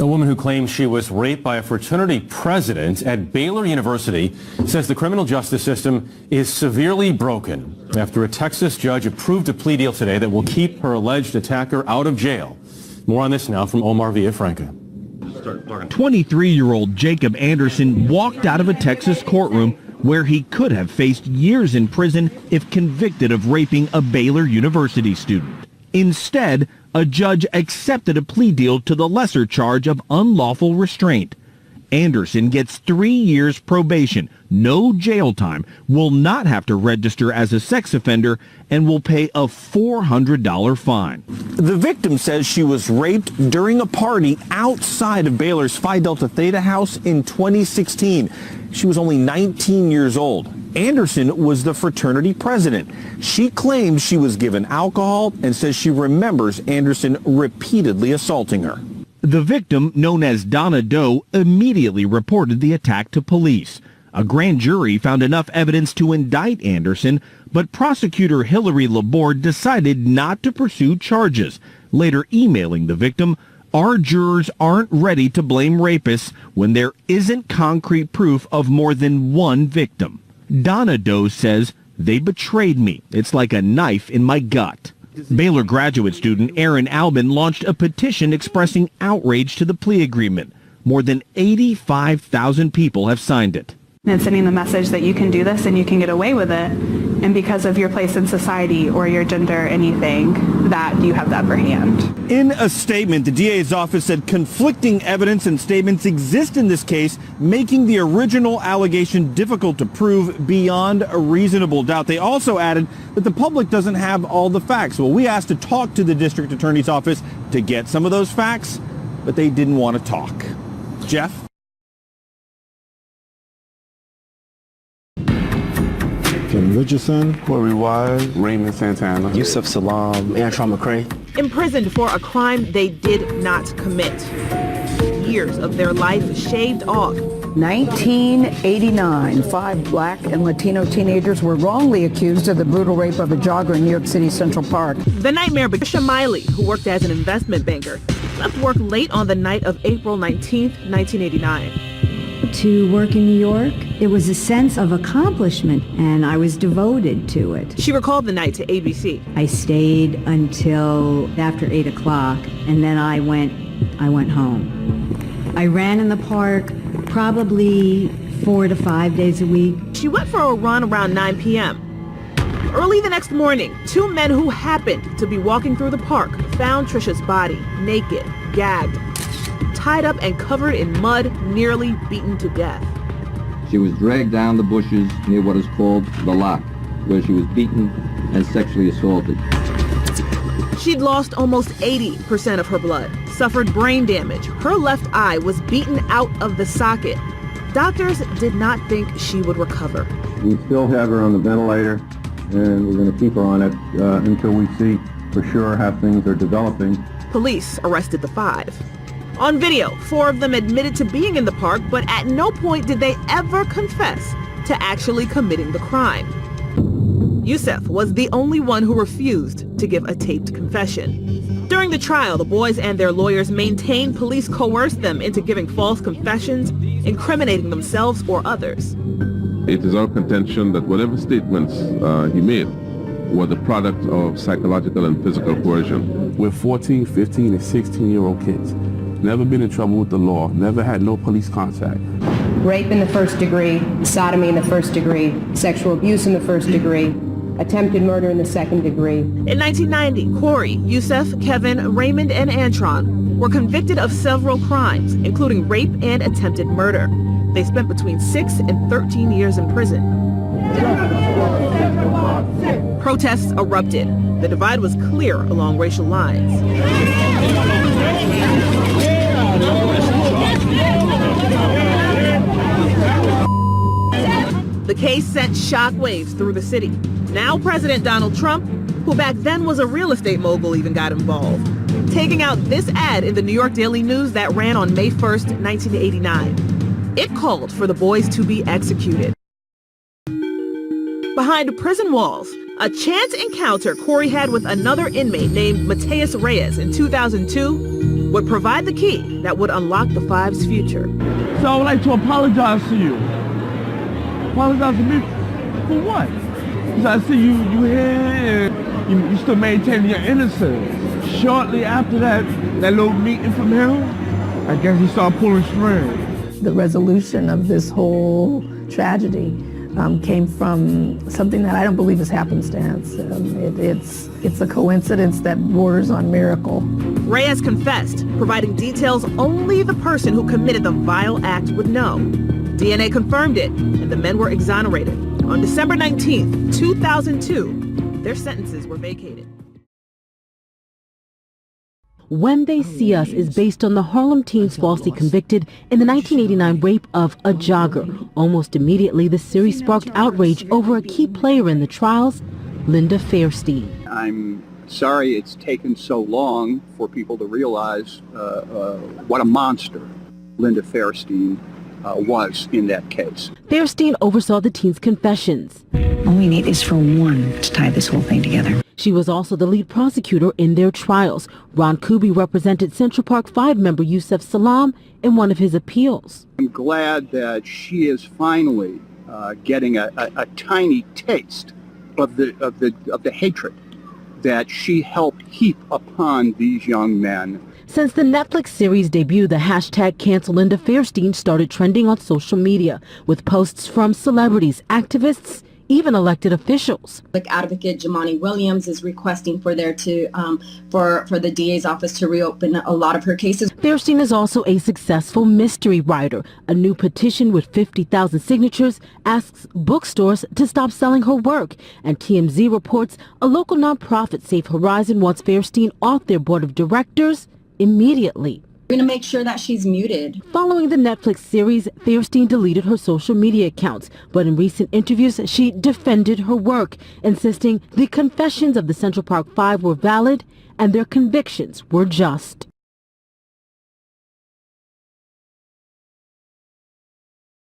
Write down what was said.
A woman who claims she was raped by a fraternity president at Baylor University says the criminal justice system is severely broken after a Texas judge approved a plea deal today that will keep her alleged attacker out of jail. More on this now from Omar Villafranca. 23-year-old Jacob Anderson walked out of a Texas courtroom where he could have faced years in prison if convicted of raping a Baylor University student. Instead, a judge accepted a plea deal to the lesser charge of unlawful restraint. Anderson gets 3 years probation, no jail time, will not have to register as a sex offender, and will pay a $400 fine. The victim says she was raped during a party outside of Baylor's Phi Delta Theta house in 2016. She was only 19 years old. Anderson was the fraternity president. She claims she was given alcohol and says she remembers Anderson repeatedly assaulting her. The victim, known as Donna Doe, immediately reported the attack to police. A grand jury found enough evidence to indict Anderson, but prosecutor Hillary Laborde decided not to pursue charges, later emailing the victim, "Our jurors aren't ready to blame rapists when there isn't concrete proof of more than one victim." Donna Doe says, "They betrayed me. It's like a knife in my gut." Baylor graduate student Aaron Albin launched a petition expressing outrage to the plea agreement. More than 85,000 people have signed it. And sending the message that you can do this and you can get away with it, and because of your place in society or your gender, anything, that you have the upper hand. In a statement, the DA's office said conflicting evidence and statements exist in this case, making the original allegation difficult to prove beyond a reasonable doubt. They also added that the public doesn't have all the facts. Well, we asked to talk to the district attorney's office to get some of those facts, but they didn't want to talk. Jeff? Richardson, Kharey Wise, Raymond, Santana, Yusef, Salaam, Antron McCray. Imprisoned for a crime they did not commit. Years of their life shaved off. 1989, 5 black and Latino teenagers were wrongly accused of the brutal rape of a jogger in New York City's Central Park. The nightmare began. Trisha Meili, who worked as an investment banker, left work late on the night of April 19th, 1989. To work in New York, it was a sense of accomplishment, and I was devoted to it. She recalled the night to ABC. I stayed until after 8 o'clock, and then I went home. I ran in the park probably 4 to 5 days a week. She went for a run around 9 p.m. Early the next morning, 2 men who happened to be walking through the park found Trisha's body, naked, gagged, tied up and covered in mud, nearly beaten to death. She was dragged down the bushes near what is called the lock, where she was beaten and sexually assaulted. She'd lost almost 80% of her blood, suffered brain damage. Her left eye was beaten out of the socket. Doctors did not think she would recover. We still have her on the ventilator, and we're going to keep her on it until we see for sure how things are developing. Police arrested the 5. On video, 4 of them admitted to being in the park, but at no point did they ever confess to actually committing the crime. Yusef was the only one who refused to give a taped confession. During the trial, the boys and their lawyers maintained police coerced them into giving false confessions, incriminating themselves or others. It is our contention that whatever statements he made were the product of psychological and physical coercion. We're 14, 15, and 16-year-old kids. Never been in trouble with the law, never had no police contact. Rape in the first degree, sodomy in the first degree, sexual abuse in the first degree, attempted murder in the second degree. In 1990, Kharey, Yusef, Kevin, Raymond, and Antron were convicted of several crimes, including rape and attempted murder. They spent between 6 and 13 years in prison. Protests erupted. The divide was clear along racial lines. The case sent shockwaves through the city. Now President Donald Trump, who back then was a real estate mogul, even got involved, taking out this ad in the New York Daily News that ran on May 1st, 1989. It called for the boys to be executed. Behind prison walls, A chance encounter Corey had with another inmate named Mateus Reyes in 2002 would provide the key that would unlock the Five's future. So I would like to apologize to you. Apologize to me for what? Because I see you here and you still maintaining your innocence. Shortly after that little meeting from him, I guess he started pulling strings. The resolution of this whole tragedy came from something that I don't believe is happenstance. It's a coincidence that borders on miracle. Reyes confessed, providing details only the person who committed the vile act would know. DNA confirmed it, and the men were exonerated. On December 19th, 2002, their sentences were vacated. When They See Us is based on the Harlem teens falsely convicted in the 1989 rape of a jogger. Almost immediately, the series sparked outrage over a key player in the trials, Linda Fairstein. I'm sorry it's taken so long for people to realize what a monster Linda Fairstein was in that case. Fairstein oversaw the teens' confessions. All we need is for one to tie this whole thing together. She was also the lead prosecutor in their trials. Ron Kuby represented Central Park 5 member Yusef Salaam in one of his appeals. I'm glad that she is finally getting a tiny taste of the hatred that she helped heap upon these young men. Since the Netflix series debut, the hashtag Cancel Linda Fairstein started trending on social media with posts from celebrities, activists, even elected officials. Like advocate Jamani Williams is requesting for there to for the DA's office to reopen a lot of her cases. Fairstein is also a successful mystery writer. A new petition with 50,000 signatures asks bookstores to stop selling her work. And TMZ reports a local nonprofit, Safe Horizon, wants Fairstein off their board of directors immediately. We're going to make sure that she's muted. Following the Netflix series, Fairstein deleted her social media accounts, but in recent interviews, she defended her work, insisting the confessions of the Central Park 5 were valid and their convictions were just.